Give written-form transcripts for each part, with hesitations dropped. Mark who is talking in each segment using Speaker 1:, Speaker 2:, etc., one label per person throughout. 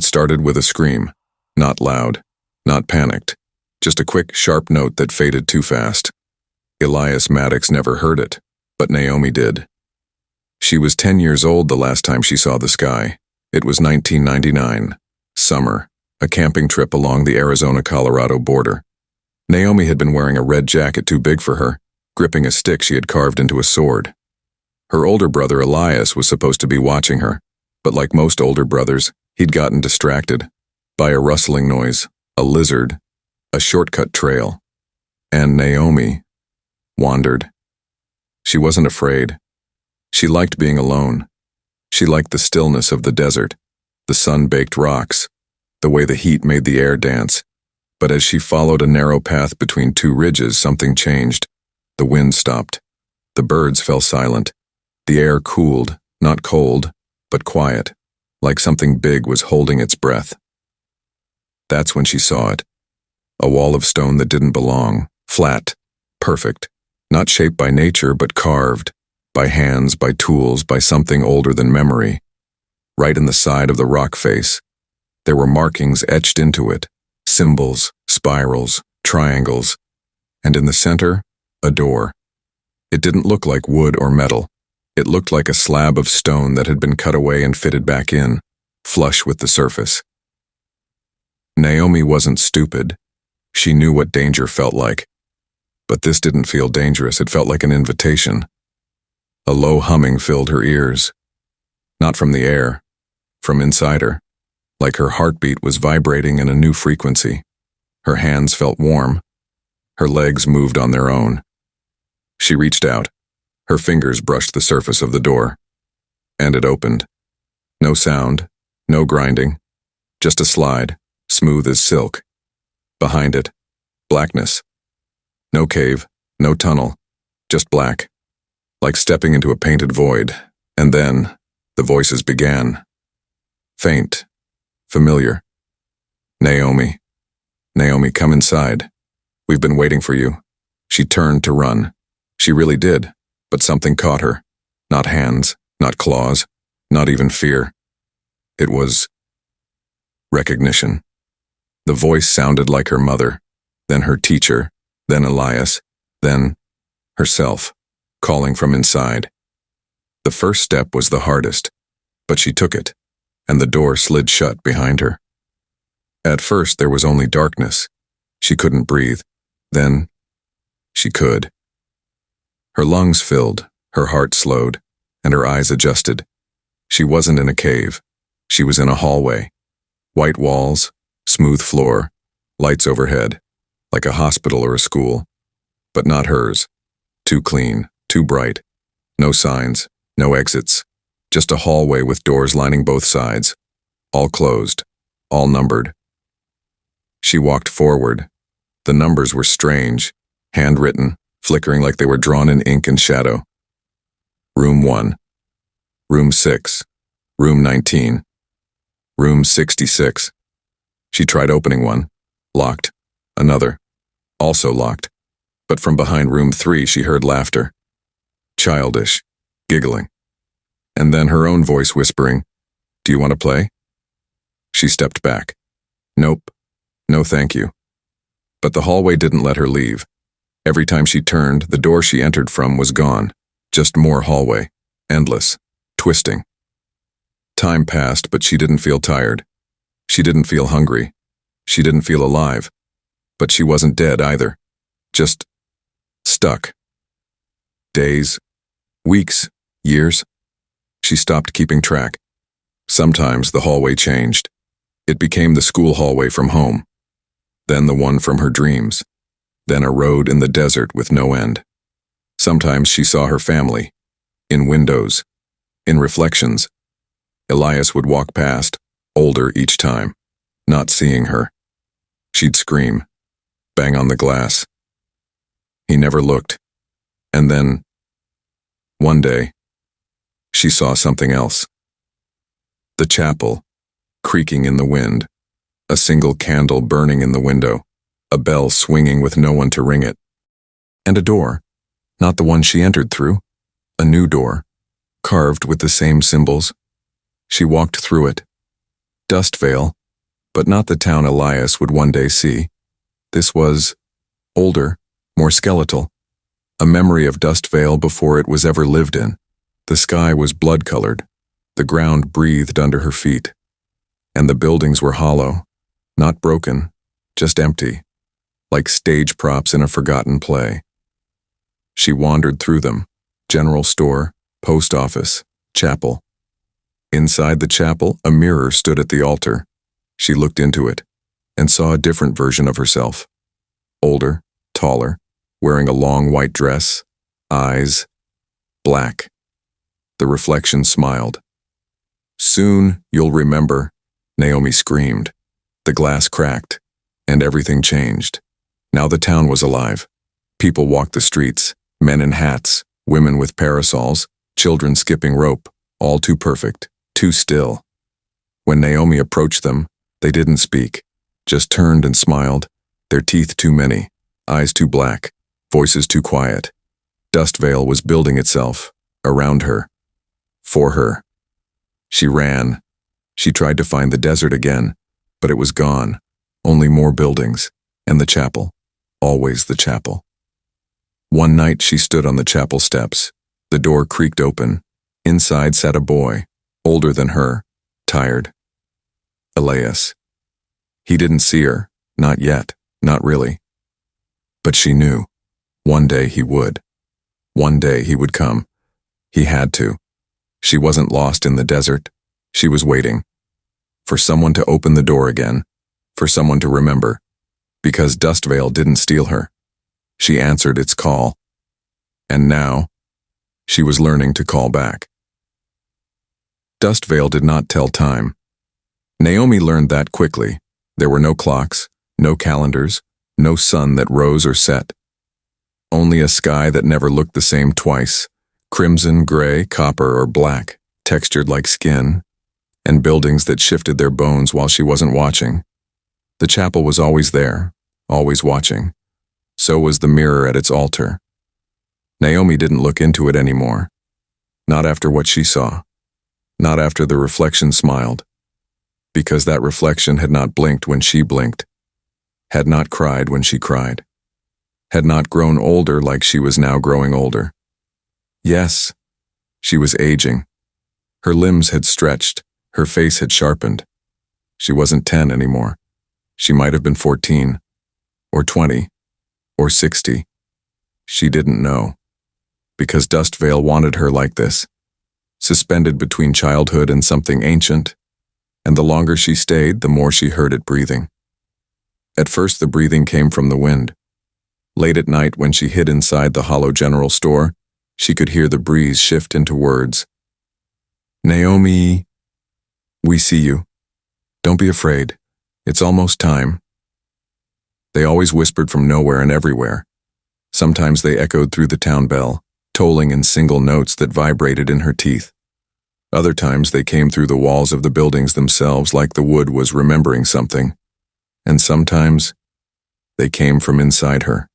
Speaker 1: It started with a scream. Not loud, not panicked. Just a quick, sharp note that faded too fast. Elias Maddox never heard it, but Naomi did. She was 10 years old the last time she saw the sky. It was 1999. Summer. A camping trip along the Arizona-Colorado border. Naomi had been wearing a red jacket too big for her, gripping a stick she had carved into a sword. Her older brother Elias was supposed to be watching her, but like most older brothers, he'd gotten distracted by a rustling noise, a lizard, a shortcut trail. And Naomi wandered. She wasn't afraid. She liked being alone. She liked the stillness of the desert, the sun-baked rocks, the way the heat made the air dance. But as she followed a narrow path between two ridges, something changed. The wind stopped. The birds fell silent. The air cooled, not cold, but quiet, like something big was holding its breath. That's when she saw it. A wall of stone that didn't belong, flat, perfect, not shaped by nature but carved, by hands, by tools, by something older than memory. Right in the side of the rock face, there were markings etched into it, symbols, spirals, triangles, and in the center, a door. It didn't look like wood or metal. It looked like a slab of stone that had been cut away and fitted back in, flush with the surface. Naomi wasn't stupid. She knew what danger felt like. But this didn't feel dangerous. It felt like an invitation. A low humming filled her ears. Not from the air, from inside her, like her heartbeat was vibrating in a new frequency. Her hands felt warm. Her legs moved on their own. She reached out. Her fingers brushed the surface of the door. And it opened. No sound, no grinding, just a slide, smooth as silk. Behind it, blackness. No cave, no tunnel, just black. Like stepping into a painted void. And then, the voices began. Faint, familiar. Naomi. Naomi, come inside. We've been waiting for you. She turned to run. She really did, but something caught her. Not hands, not claws, not even fear. It was recognition. The voice sounded like her mother, then her teacher, then Elias, then herself, calling from inside. The first step was the hardest, but she took it, and the door slid shut behind her. At first there was only darkness. She couldn't breathe. Then, she could. Her lungs filled, her heart slowed, and her eyes adjusted. She wasn't in a cave. She was in a hallway. White walls, smooth floor, lights overhead, like a hospital or a school. But not hers. Too clean, too bright. No signs, no exits. Just a hallway with doors lining both sides. All closed, all numbered. She walked forward. The numbers were strange, handwritten, flickering like they were drawn in ink and shadow. Room 1. Room 6. Room 19. Room 66. She tried opening one. Locked. Another. Also locked. But from behind room 3 she heard laughter. Childish. Giggling. And then her own voice whispering, "Do you want to play?" She stepped back. Nope. No thank you. But the hallway didn't let her leave. Every time she turned, the door she entered from was gone. Just more hallway. Endless. Twisting. Time passed, but she didn't feel tired. She didn't feel hungry. She didn't feel alive. But she wasn't dead either. Just stuck. Days. Weeks. Years. She stopped keeping track. Sometimes the hallway changed. It became the school hallway from home. Then the one from her dreams. Then a road in the desert with no end. Sometimes she saw her family. In windows. In reflections. Elias would walk past, older each time, not seeing her. She'd scream. Bang on the glass. He never looked. And then, one day, she saw something else. The chapel, creaking in the wind, a single candle burning in the window, a bell swinging with no one to ring it. And a door, not the one she entered through, a new door, carved with the same symbols. She walked through it. Dust Vale, but not the town Elias would one day see. This was older, more skeletal, a memory of Dust Vale before it was ever lived in. The sky was blood-colored, the ground breathed under her feet, and the buildings were hollow, not broken, just empty, like stage props in a forgotten play. She wandered through them, general store, post office, chapel. Inside the chapel, a mirror stood at the altar. She looked into it and saw a different version of herself. Older, taller, wearing a long white dress, eyes black. The reflection smiled. "Soon you'll remember," Naomi screamed. The glass cracked, and everything changed. Now the town was alive. People walked the streets, men in hats, women with parasols, children skipping rope, all too perfect, too still. When Naomi approached them, they didn't speak, just turned and smiled, their teeth too many, eyes too black, voices too quiet. Dust Vale was building itself, around her, for her. She ran. She tried to find the desert again, but it was gone. Only more buildings, and the chapel, always the chapel. One night she stood on the chapel steps. The door creaked open. Inside sat a boy, older than her, tired. Elias. He didn't see her, not yet, not really. But she knew. One day he would. One day he would come. He had to. She wasn't lost in the desert. She was waiting. For someone to open the door again. For someone to remember. Because Dust Vale didn't steal her. She answered its call. And now, she was learning to call back. Dust Vale did not tell time. Naomi learned that quickly. There were no clocks, no calendars, no sun that rose or set. Only a sky that never looked the same twice, crimson, gray, copper, or black, textured like skin, and buildings that shifted their bones while she wasn't watching. The chapel was always there, always watching. So was the mirror at its altar. Naomi didn't look into it anymore. Not after what she saw. Not after the reflection smiled. Because that reflection had not blinked when she blinked. Had not cried when she cried. Had not grown older like she was now growing older. Yes, she was aging. Her limbs had stretched. Her face had sharpened. She wasn't 10 anymore. She might have been 14, or 20, or 60. She didn't know. Because Dust Vale wanted her like this, suspended between childhood and something ancient, and the longer she stayed, the more she heard it breathing. At first the breathing came from the wind. Late at night when she hid inside the hollow general store, she could hear the breeze shift into words. "Naomi, we see you. Don't be afraid. It's almost time." They always whispered from nowhere and everywhere. Sometimes they echoed through the town bell, tolling in single notes that vibrated in her teeth. Other times they came through the walls of the buildings themselves like the wood was remembering something. And sometimes they came from inside her.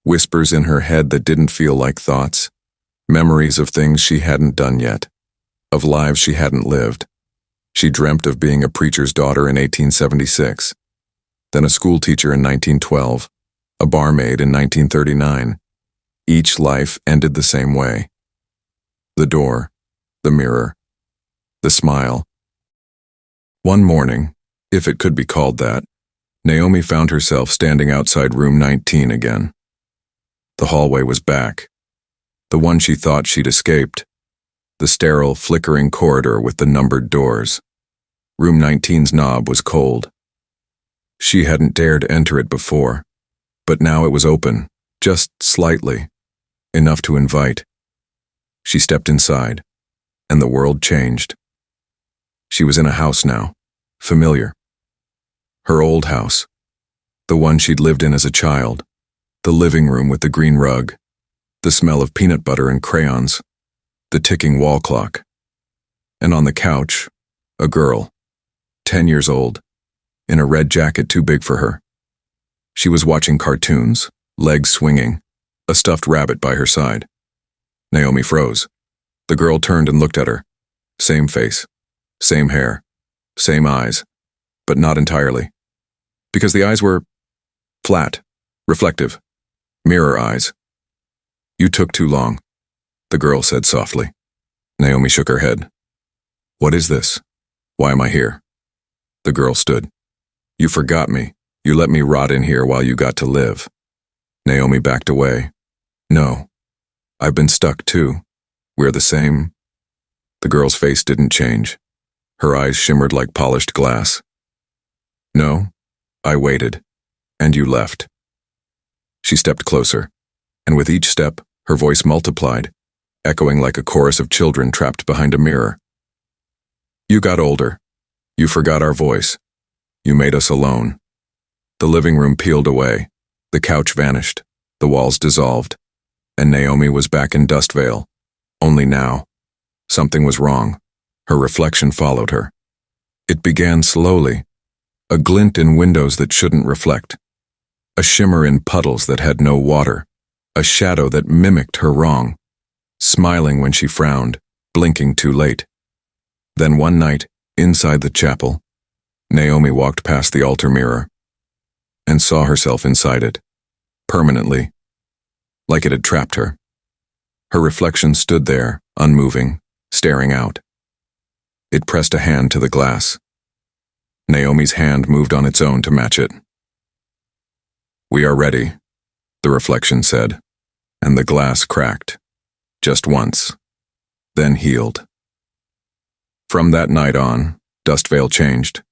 Speaker 1: Whispers in her head that didn't feel like thoughts. Memories of things she hadn't done yet. Of lives she hadn't lived. She dreamt of being a preacher's daughter in 1876. Then a schoolteacher in 1912. A barmaid in 1939. Each life ended the same way. The door, the mirror, the smile. One morning, if it could be called that, Naomi found herself standing outside room 19 again. The hallway was back. The one she thought she'd escaped. The sterile, flickering corridor with the numbered doors. Room 19's knob was cold. She hadn't dared enter it before, but now it was open, just slightly, enough to invite. She stepped inside, and the world changed. She was in a house now, familiar. Her old house, the one she'd lived in as a child, the living room with the green rug, the smell of peanut butter and crayons, the ticking wall clock. And on the couch, a girl, 10 years old, in a red jacket too big for her. She was watching cartoons, legs swinging, a stuffed rabbit by her side. Naomi froze. The girl turned and looked at her. Same face, same hair, same eyes, but not entirely. Because the eyes were flat, reflective, mirror eyes. You took too long, the girl said softly. Naomi shook her head. What is this? Why am I here? The girl stood. You forgot me. You let me rot in here while you got to live. Naomi backed away. No. I've been stuck too. We're the same. The girl's face didn't change. Her eyes shimmered like polished glass. No, I waited, and you left. She stepped closer, and with each step, her voice multiplied, echoing like a chorus of children trapped behind a mirror. You got older. You forgot our voice. You made us alone. The living room peeled away. The couch vanished. The walls dissolved. And Naomi was back in Dustvale. Only now. Something was wrong. Her reflection followed her. It began slowly. A glint in windows that shouldn't reflect. A shimmer in puddles that had no water. A shadow that mimicked her wrong. Smiling when she frowned, blinking too late. Then one night, inside the chapel, Naomi walked past the altar mirror and saw herself inside it, permanently, like it had trapped her. Her reflection stood there, unmoving, staring out. It pressed a hand to the glass. Naomi's hand moved on its own to match it. We are ready, the reflection said, and the glass cracked, just once, then healed. From that night on, Dustvale changed.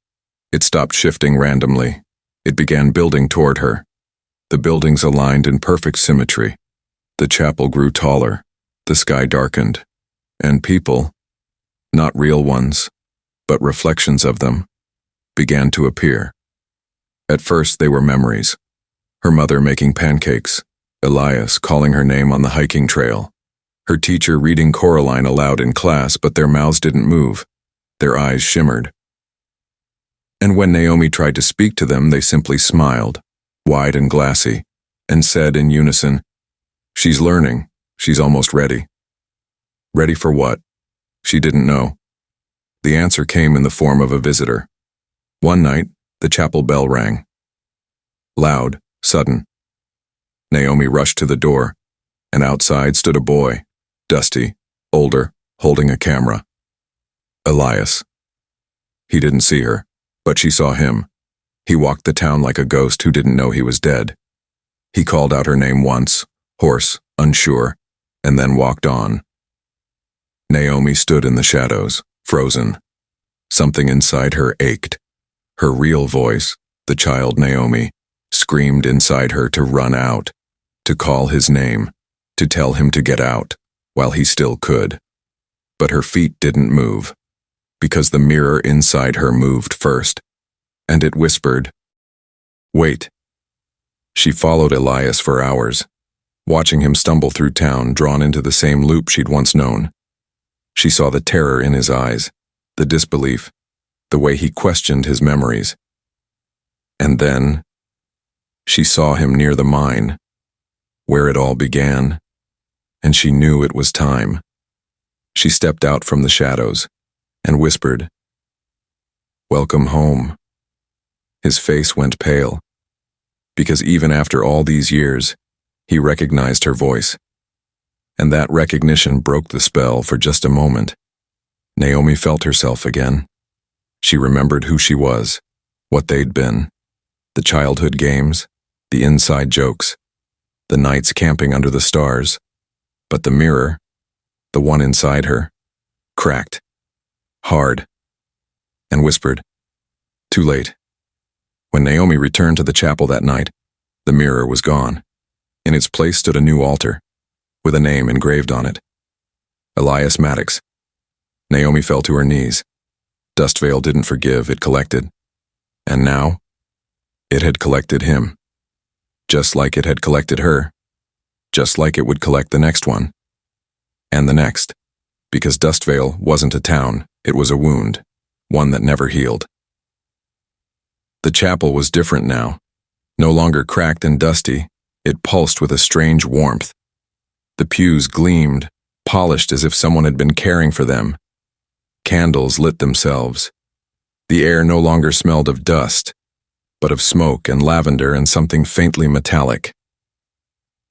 Speaker 1: It stopped shifting randomly. It began building toward her. The buildings aligned in perfect symmetry. The chapel grew taller. The sky darkened. And people, not real ones, but reflections of them, began to appear. At first they were memories. Her mother making pancakes, Elias calling her name on the hiking trail, her teacher reading Coraline aloud in class, but their mouths didn't move. Their eyes shimmered. And when Naomi tried to speak to them, they simply smiled, wide and glassy, and said in unison, She's learning. She's almost ready. Ready for what? She didn't know. The answer came in the form of a visitor. One night, the chapel bell rang. Loud, sudden. Naomi rushed to the door, and outside stood a boy, dusty, older, holding a camera. Elias. He didn't see her, but she saw him. He walked the town like a ghost who didn't know he was dead. He called out her name once, hoarse, unsure, and then walked on. Naomi stood in the shadows, frozen. Something inside her ached. Her real voice, the child Naomi, screamed inside her to run out, to call his name, to tell him to get out, while he still could. But her feet didn't move, because the mirror inside her moved first, and it whispered, Wait. She followed Elias for hours, watching him stumble through town, drawn into the same loop she'd once known. She saw the terror in his eyes, the disbelief, the way he questioned his memories. And then, she saw him near the mine, where it all began, and she knew it was time. She stepped out from the shadows and whispered, Welcome home. His face went pale, because even after all these years, he recognized her voice. And that recognition broke the spell for just a moment. Naomi felt herself again. She remembered who she was, what they'd been, the childhood games, the inside jokes, the nights camping under the stars. But the mirror, the one inside her, cracked, hard, and whispered, Too late. When Naomi returned to the chapel that night, the mirror was gone. In its place stood a new altar, with a name engraved on it. Elias Maddox. Naomi fell to her knees. Dustvale didn't forgive, it collected. And now, it had collected him. Just like it had collected her. Just like it would collect the next one. And the next. Because Dustvale wasn't a town, it was a wound, one that never healed. The chapel was different now. No longer cracked and dusty, it pulsed with a strange warmth. The pews gleamed, polished as if someone had been caring for them. Candles lit themselves. The air no longer smelled of dust, but of smoke and lavender and something faintly metallic.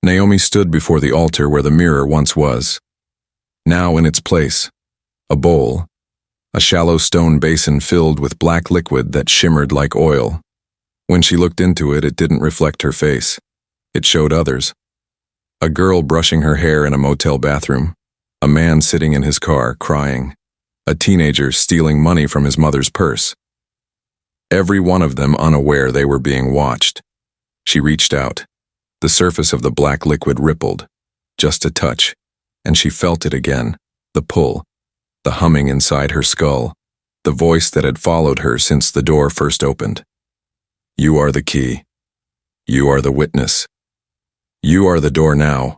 Speaker 1: Naomi stood before the altar where the mirror once was. Now in its place, a bowl, a shallow stone basin filled with black liquid that shimmered like oil. When she looked into it, it didn't reflect her face. It showed others. A girl brushing her hair in a motel bathroom, a man sitting in his car crying, a teenager stealing money from his mother's purse. Every one of them unaware they were being watched. She reached out. The surface of the black liquid rippled, just a touch, and she felt it again, the pull, the humming inside her skull, the voice that had followed her since the door first opened. You are the key. You are the witness. You are the door now.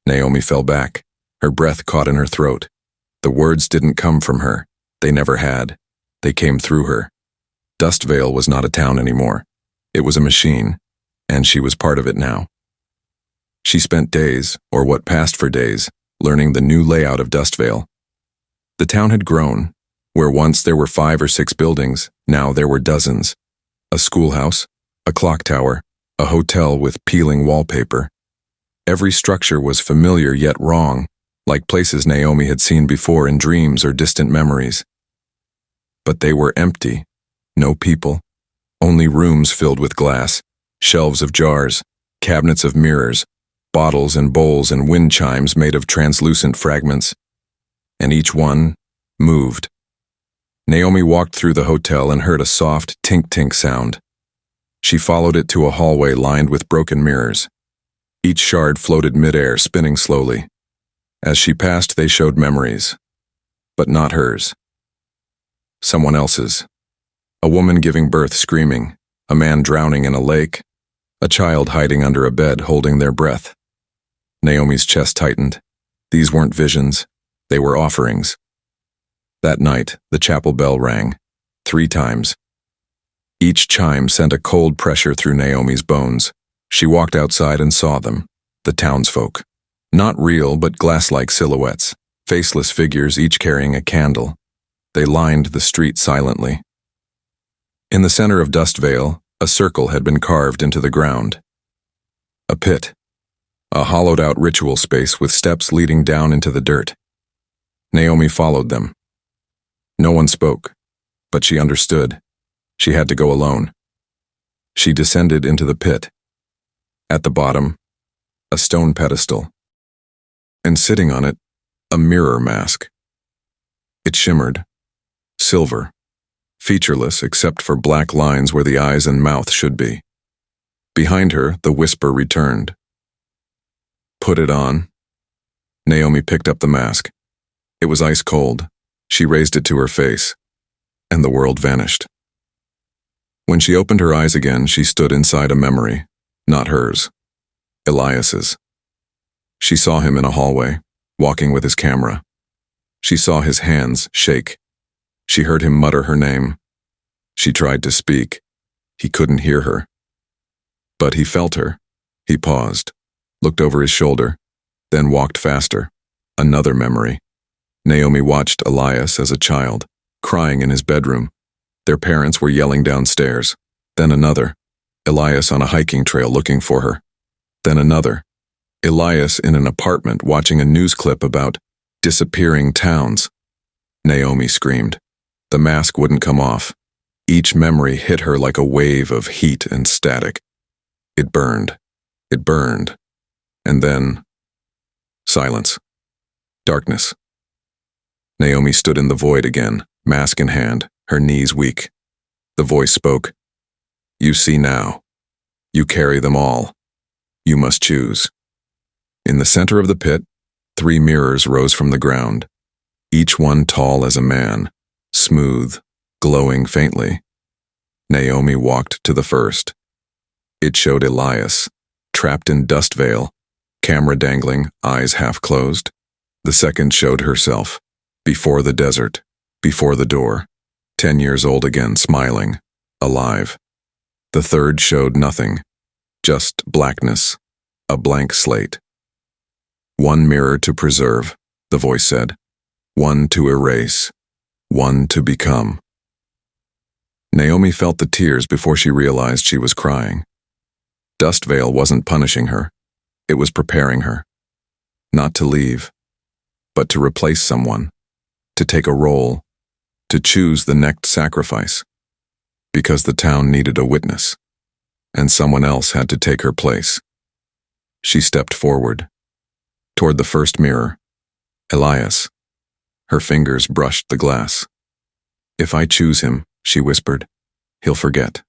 Speaker 1: Naomi fell back. Her breath caught in her throat. The words didn't come from her. They never had. They came through her. Dustvale was not a town anymore. It was a machine, and she was part of it now. She spent days, or what passed for days, learning the new layout of Dustvale. The town had grown. Where once there were 5 or 6 buildings, now there were dozens. A schoolhouse, a clock tower, a hotel with peeling wallpaper. Every structure was familiar yet wrong, like places Naomi had seen before in dreams or distant memories. But they were empty. No people. Only rooms filled with glass, shelves of jars, cabinets of mirrors, bottles and bowls and wind chimes made of translucent fragments. And each one moved. Naomi walked through the hotel and heard a soft tink-tink sound. She followed it to a hallway lined with broken mirrors. Each shard floated midair, spinning slowly. As she passed, they showed memories, but not hers. Someone else's. A woman giving birth screaming, a man drowning in a lake, a child hiding under a bed holding their breath. Naomi's chest tightened. These weren't visions, they were offerings. That night, the chapel bell rang, 3 times. Each chime sent a cold pressure through Naomi's bones. She walked outside and saw them, the townsfolk. Not real, but glass-like silhouettes, faceless figures each carrying a candle. They lined the street silently. In the center of Dustvale, a circle had been carved into the ground. A pit, a hollowed-out ritual space with steps leading down into the dirt. Naomi followed them. No one spoke, but she understood. She had to go alone. She descended into the pit. At the bottom, a stone pedestal. And sitting on it, a mirror mask. It shimmered, silver, featureless except for black lines where the eyes and mouth should be. Behind her, the whisper returned. Put it on. Naomi picked up the mask. It was ice cold. She raised it to her face, and the world vanished. When she opened her eyes again, she stood inside a memory, not hers, Elias's. She saw him in a hallway, walking with his camera. She saw his hands shake. She heard him mutter her name. She tried to speak. He couldn't hear her. But he felt her. He paused, looked over his shoulder, then walked faster. Another memory. Naomi watched Elias as a child, crying in his bedroom. Their parents were yelling downstairs. Then another. Elias on a hiking trail looking for her. Then another. Elias in an apartment watching a news clip about disappearing towns. Naomi screamed. The mask wouldn't come off. Each memory hit her like a wave of heat and static. It burned. It burned. And then silence. Darkness. Naomi stood in the void again, mask in hand, her knees weak. The voice spoke. You see now. You carry them all. You must choose. In the center of the pit, 3 mirrors rose from the ground, each one tall as a man, smooth, glowing faintly. Naomi walked to the first. It showed Elias, trapped in Dustvale, camera dangling, eyes half closed. The second showed herself, before the desert, before the door, 10 years old again, smiling, alive. The third showed nothing, just blackness, a blank slate. One mirror to preserve, the voice said. One to erase. One to become. Naomi felt the tears before she realized she was crying. Dust Veil wasn't punishing her. It was preparing her. Not to leave, but to replace someone, to take a role, to choose the next sacrifice. Because the town needed a witness, and someone else had to take her place. She stepped forward, toward the first mirror. Elias. Her fingers brushed the glass. "If I choose him," she whispered, "he'll forget.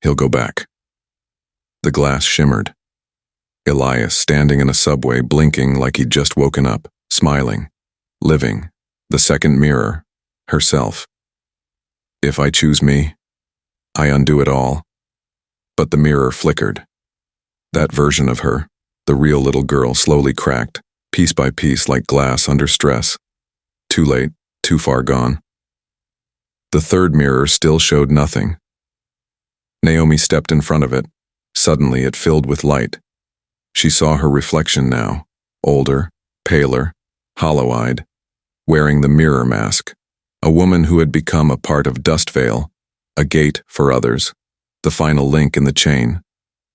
Speaker 1: He'll go back." The glass shimmered. Elias standing in a subway, blinking like he'd just woken up, smiling, living, the second mirror, herself. "If I choose me, I undo it all." But the mirror flickered. That version of her, the real little girl, slowly cracked, piece by piece like glass under stress. Too late, too far gone. The third mirror still showed nothing. Naomi stepped in front of it. Suddenly it filled with light. She saw her reflection now, older, paler, hollow-eyed, wearing the mirror mask, a woman who had become a part of Dust Veil, a gate for others, the final link in the chain,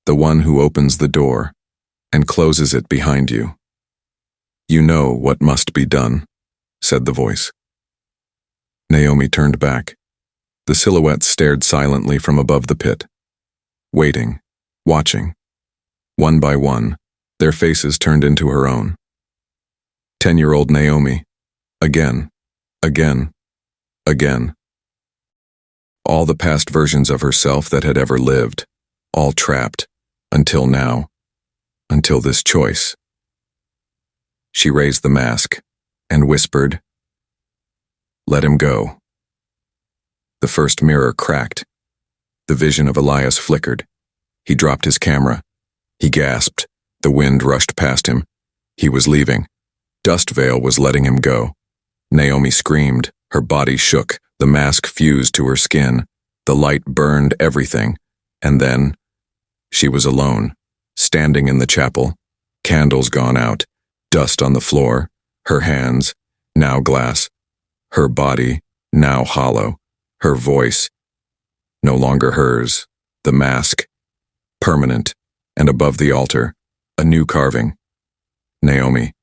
Speaker 1: the one who opens the door and closes it behind you. "You know what must be done," said the voice. Naomi turned back. The silhouettes stared silently from above the pit, waiting, watching. One by one, their faces turned into her own. 10-year-old Naomi. Again, again, again. All the past versions of herself that had ever lived, all trapped, until now, until this choice. She raised the mask and whispered, "Let him go." The first mirror cracked. The vision of Elias flickered. He dropped his camera. He gasped. The wind rushed past him. He was leaving. Dust Veil was letting him go. Naomi screamed. Her body shook. The mask fused to her skin. The light burned everything. And then, she was alone, standing in the chapel, candles gone out, dust on the floor, her hands, now glass, her body, now hollow, her voice, no longer hers, the mask, permanent, and above the altar, a new carving. Naomi,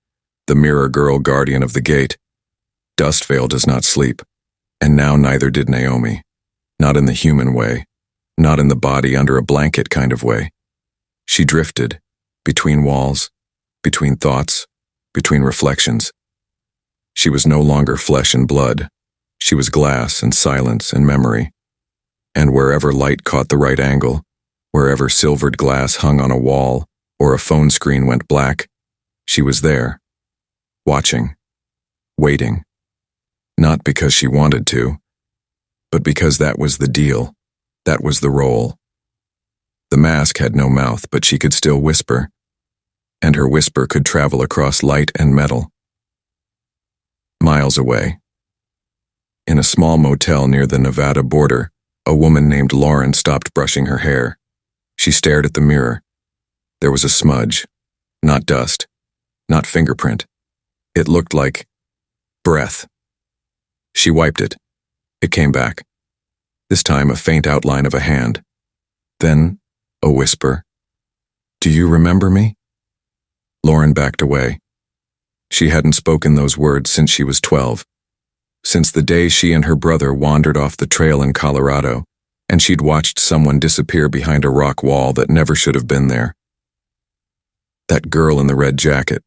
Speaker 1: the mirror girl guardian of the gate. Dust Veil does not sleep, and now neither did Naomi. Not in the human way, not in the body under a blanket kind of way. She drifted, between walls, between thoughts, between reflections. She was no longer flesh and blood. She was glass and silence and memory. And wherever light caught the right angle, wherever silvered glass hung on a wall or a phone screen went black, she was there, watching, waiting. Not because she wanted to, but because that was the deal, that was the role. The mask had no mouth, but she could still whisper, and her whisper could travel across light and metal. Miles away, in a small motel near the Nevada border, a woman named Lauren stopped brushing her hair. She stared at the mirror. There was a smudge, not dust, not fingerprint. It looked like breath. She wiped it. It came back. This time a faint outline of a hand. Then a whisper. "Do you remember me?" Lauren backed away. She hadn't spoken those words since she was 12. Since the day she and her brother wandered off the trail in Colorado, and she'd watched someone disappear behind a rock wall that never should have been there. That girl in the red jacket,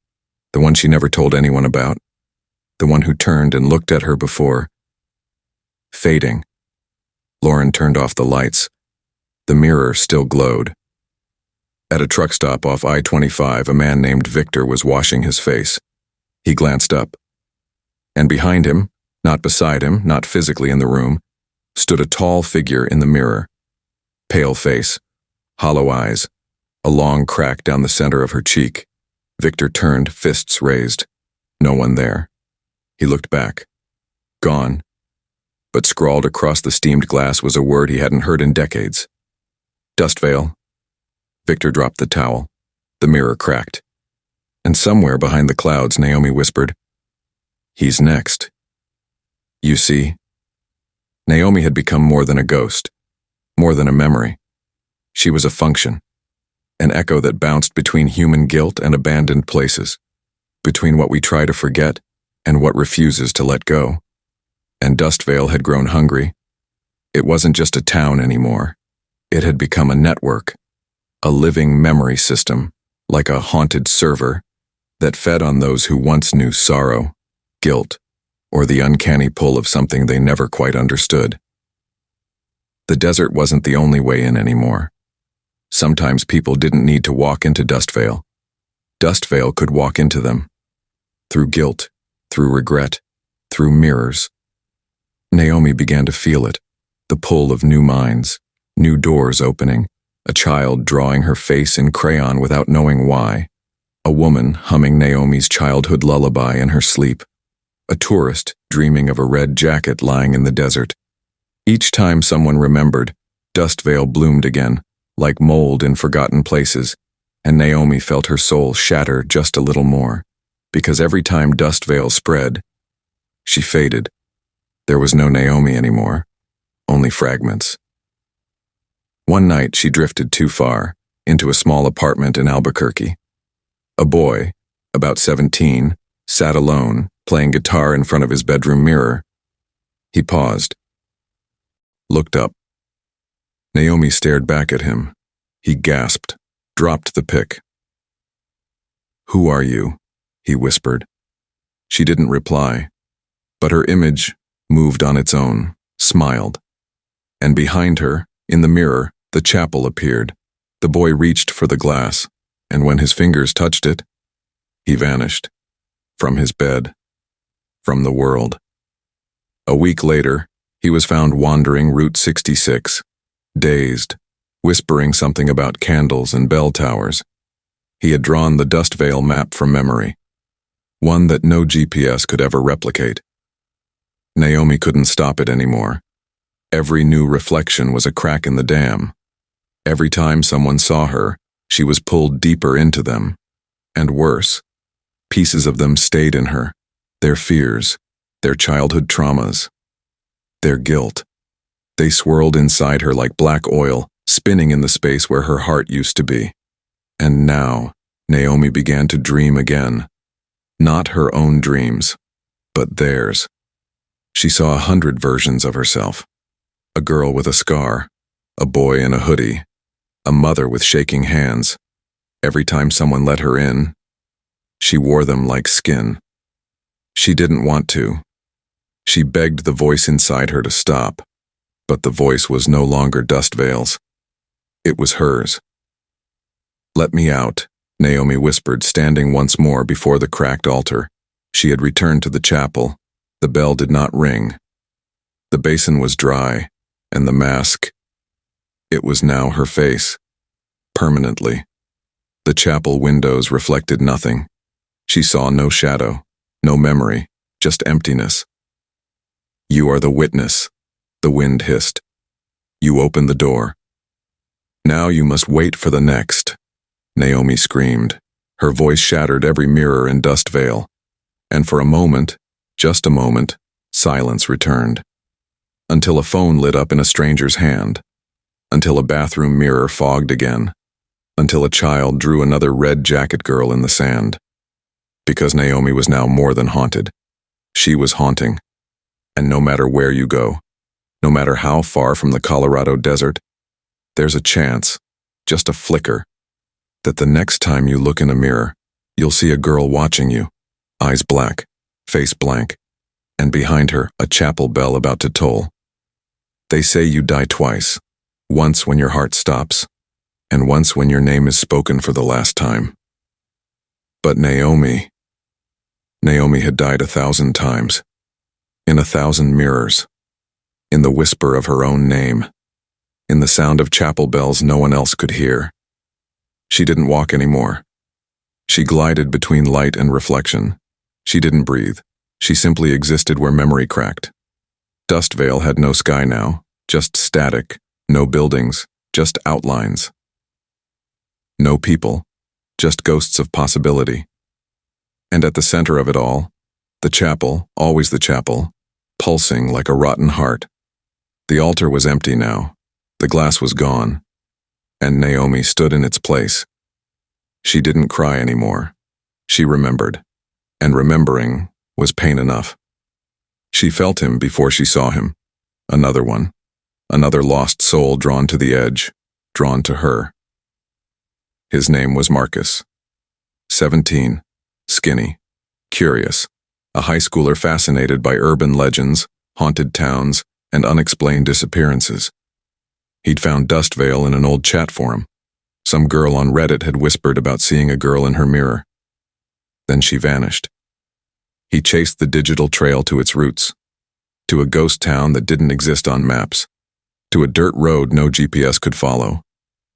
Speaker 1: the one she never told anyone about, the one who turned and looked at her before. Fading. Lauren turned off the lights. The mirror still glowed. At a truck stop off I-25, a man named Victor was washing his face. He glanced up. And behind him, not beside him, not physically in the room, stood a tall figure in the mirror. Pale face, hollow eyes, a long crack down the center of her cheek. Victor turned, fists raised. No one there. He looked back. Gone. But scrawled across the steamed glass was a word he hadn't heard in decades. Dust Veil. Victor dropped the towel. The mirror cracked. And somewhere behind the clouds, Naomi whispered, "He's next." You see? Naomi had become more than a ghost. more than a memory. She was a function, an echo that bounced between human guilt and abandoned places, between what we try to forget and what refuses to let go. And Dustvale had grown hungry. It wasn't just a town anymore. It had become a network, a living memory system, like a haunted server that fed on those who once knew sorrow, guilt, or the uncanny pull of something they never quite understood. The desert wasn't the only way in anymore. Sometimes people didn't need to walk into Dustvale. Dustvale could walk into them. Through guilt, through regret, through mirrors. Naomi began to feel it, the pull of new minds, new doors opening, a child drawing her face in crayon without knowing why, a woman humming Naomi's childhood lullaby in her sleep, a tourist dreaming of a red jacket lying in the desert. Each time someone remembered, Dustvale bloomed again, like mold in forgotten places, and Naomi felt her soul shatter just a little more, because every time Dustvale spread, she faded. There was no Naomi anymore, only fragments. One night she drifted too far, into a small apartment in Albuquerque. A boy, about 17, sat alone, playing guitar in front of his bedroom mirror. He paused, looked up. Naomi stared back at him. He gasped, dropped the pick. "Who are you?" he whispered. She didn't reply, but her image moved on its own, smiled. And behind her, in the mirror, the chapel appeared. The boy reached for the glass, and when his fingers touched it, he vanished. From his bed. From the world. A week later, he was found wandering Route 66, dazed, whispering something about candles and bell towers. He had drawn the Dustvale map from memory, one that no GPS could ever replicate. Naomi couldn't stop it anymore. Every new reflection was a crack in the dam. Every time someone saw her, she was pulled deeper into them. And worse, pieces of them stayed in her, their fears, their childhood traumas, their guilt. They swirled inside her like black oil, spinning in the space where her heart used to be. And now, Naomi began to dream again. Not her own dreams, but theirs. She saw 100 versions of herself. A girl with a scar, a boy in a hoodie, a mother with shaking hands. Every time someone let her in, she wore them like skin. She didn't want to. She begged the voice inside her to stop, but the voice was no longer Dustvale's. It was hers. "Let me out," Naomi whispered, standing once more before the cracked altar. She had returned to the chapel. The bell did not ring. The basin was dry, and the mask, it was now her face, permanently. The chapel windows reflected nothing. She saw no shadow, no memory, just emptiness. "You are the witness," the wind hissed. "You opened the door. Now you must wait for the next," Naomi screamed. Her voice shattered every mirror in Dustvale. And for a moment, just a moment, silence returned. Until a phone lit up in a stranger's hand. Until a bathroom mirror fogged again. Until a child drew another red jacket girl in the sand. Because Naomi was now more than haunted. She was haunting. And no matter where you go, no matter how far from the Colorado desert, there's a chance, just a flicker, that the next time you look in a mirror, you'll see a girl watching you, eyes black, face blank, and behind her a chapel bell about to toll. They say you die twice, once when your heart stops, and once when your name is spoken for the last time. But Naomi had died 1,000 times, in 1,000 mirrors, in the whisper of her own name, in the sound of chapel bells no one else could hear. She didn't walk anymore. She glided between light and reflection. She didn't breathe. She simply existed where memory cracked. Dustvale had no sky now, just static, no buildings, just outlines. No people, just ghosts of possibility. And at the center of it all, the chapel, always the chapel, pulsing like a rotten heart. The altar was empty now. The glass was gone, and Naomi stood in its place. She didn't cry anymore. She remembered, and remembering was pain enough. She felt him before she saw him. Another one. Another lost soul drawn to the edge, drawn to her. His name was Marcus. 17, skinny, curious, a high schooler fascinated by urban legends, haunted towns, and unexplained disappearances. He'd found Dust Veil in an old chat forum. Some girl on Reddit had whispered about seeing a girl in her mirror. Then she vanished. He chased the digital trail to its roots, to a ghost town that didn't exist on maps, to a dirt road no GPS could follow,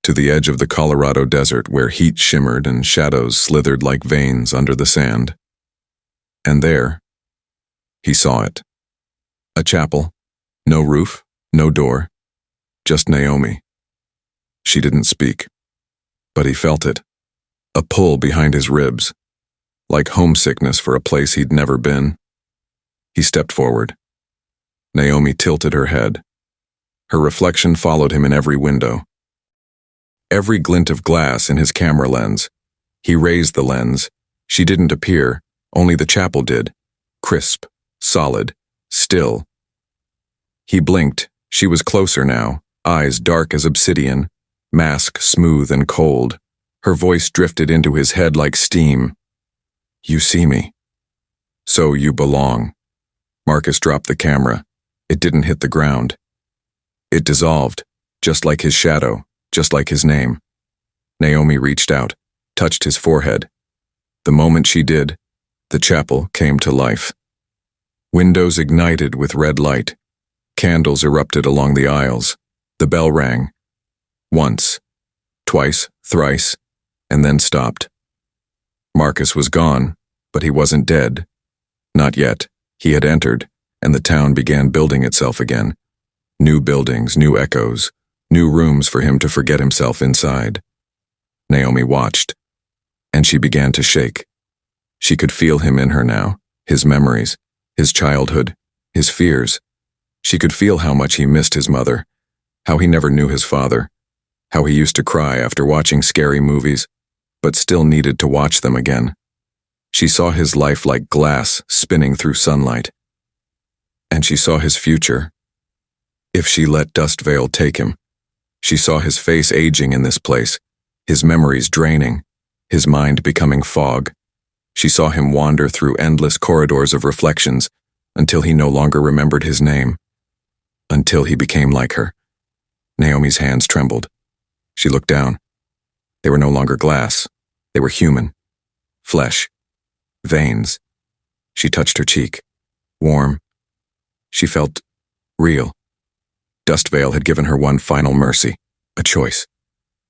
Speaker 1: to the edge of the Colorado desert where heat shimmered and shadows slithered like veins under the sand. And there, he saw it. A chapel, no roof, no door, just Naomi. She didn't speak, but he felt it, a pull behind his ribs, like homesickness for a place he'd never been. He stepped forward. Naomi tilted her head. Her reflection followed him in every window. Every glint of glass in his camera lens. He raised the lens. She didn't appear, only the chapel did. Crisp, solid, still. He blinked. She was closer now, eyes dark as obsidian, mask smooth and cold. Her voice drifted into his head like steam. You see me. So you belong. Marcus dropped the camera. It didn't hit the ground. It dissolved, just like his shadow, just like his name. Naomi reached out, touched his forehead. The moment she did, the chapel came to life. Windows ignited with red light. Candles erupted along the aisles. The bell rang. Once, twice, thrice, and then stopped. Marcus was gone, but he wasn't dead. Not yet. He had entered, and the town began building itself again. New buildings, new echoes, new rooms for him to forget himself inside. Naomi watched, and she began to shake. She could feel him in her now, his memories, his childhood, his fears. She could feel how much he missed his mother, how he never knew his father, how he used to cry after watching scary movies, but still needed to watch them again. She saw his life like glass spinning through sunlight. And she saw his future. If she let Dust Veil take him, she saw his face aging in this place, his memories draining, his mind becoming fog. She saw him wander through endless corridors of reflections until he no longer remembered his name. Until he became like her. Naomi's hands trembled. She looked down. They were no longer glass. They were human. Flesh. Veins. She touched her cheek. Warm. She felt real. Dust Veil had given her one final mercy, a choice.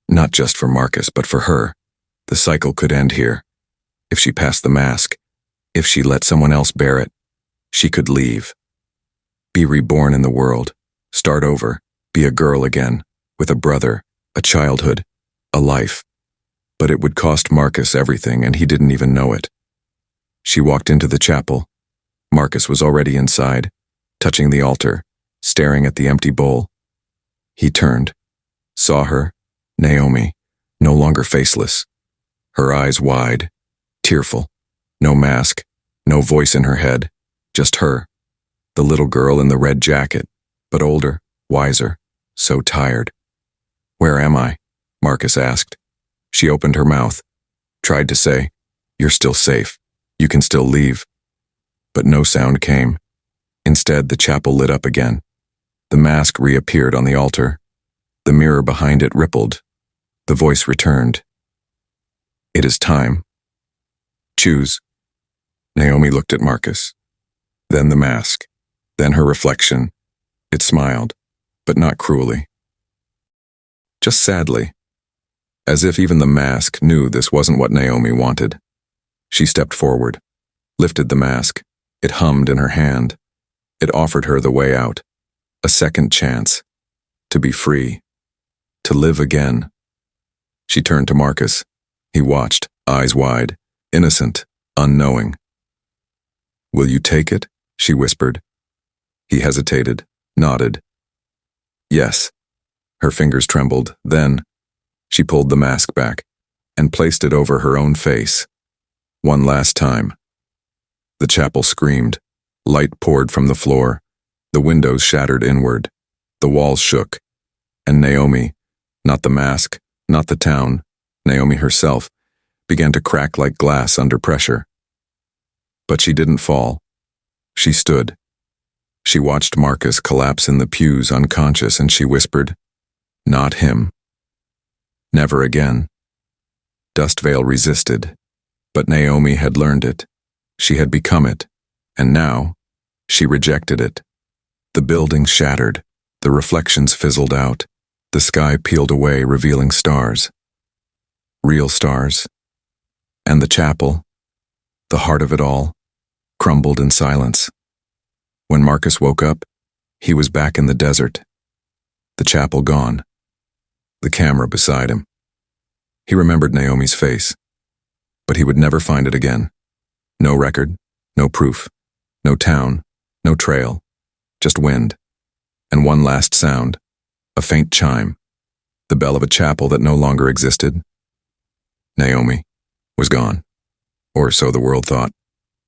Speaker 1: Not just for Marcus, but for her. The cycle could end here. If she passed the mask, if she let someone else bear it, she could leave. Be reborn in the world, start over, be a girl again, with a brother, a childhood, a life. But it would cost Marcus everything, and he didn't even know it. She walked into the chapel. Marcus was already inside, touching the altar, staring at the empty bowl. He turned, saw her, Naomi, no longer faceless. Her eyes wide, tearful, no mask, no voice in her head, just her, the little girl in the red jacket, but older, wiser, so tired. Where am I? Marcus asked. She opened her mouth, tried to say, You're still safe, you can still leave. But no sound came. Instead, the chapel lit up again. The mask reappeared on the altar. The mirror behind it rippled. The voice returned. It is time. Choose. Naomi looked at Marcus. Then the mask. Then her reflection. It smiled, but not cruelly. Just sadly. As if even the mask knew this wasn't what Naomi wanted. She stepped forward, lifted the mask. It hummed in her hand. It offered her the way out. A second chance. To be free. To live again. She turned to Marcus. He watched, eyes wide, innocent, unknowing. Will you take it? She whispered. He hesitated, nodded. Yes. Her fingers trembled. Then, she pulled the mask back and placed it over her own face. One last time. The chapel screamed. Light poured from the floor. The windows shattered inward. The walls shook. And Naomi, not the mask, not the town, Naomi herself, began to crack like glass under pressure. But she didn't fall. She stood. She watched Marcus collapse in the pews unconscious, and she whispered, "Not him. Never again." Dustvale resisted, but Naomi had learned it. She had become it, and now she rejected it. The building shattered, the reflections fizzled out, the sky peeled away, revealing stars. Real stars. And the chapel, the heart of it all, crumbled in silence. When Marcus woke up, he was back in the desert. The chapel gone. The camera beside him. He remembered Naomi's face, but he would never find it again. No record, no proof, no town, no trail, just wind. And one last sound, a faint chime, the bell of a chapel that no longer existed. Naomi was gone, or so the world thought.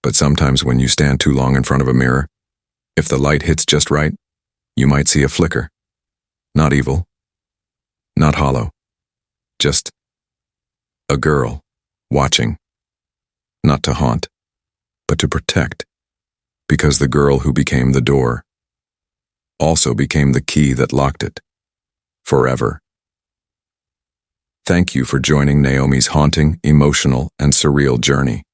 Speaker 1: But sometimes when you stand too long in front of a mirror, if the light hits just right, you might see a flicker. Not evil, not hollow, just a girl watching, not to haunt, but to protect, because the girl who became the door also became the key that locked it, forever. Thank you for joining Naomi's haunting, emotional, and surreal journey.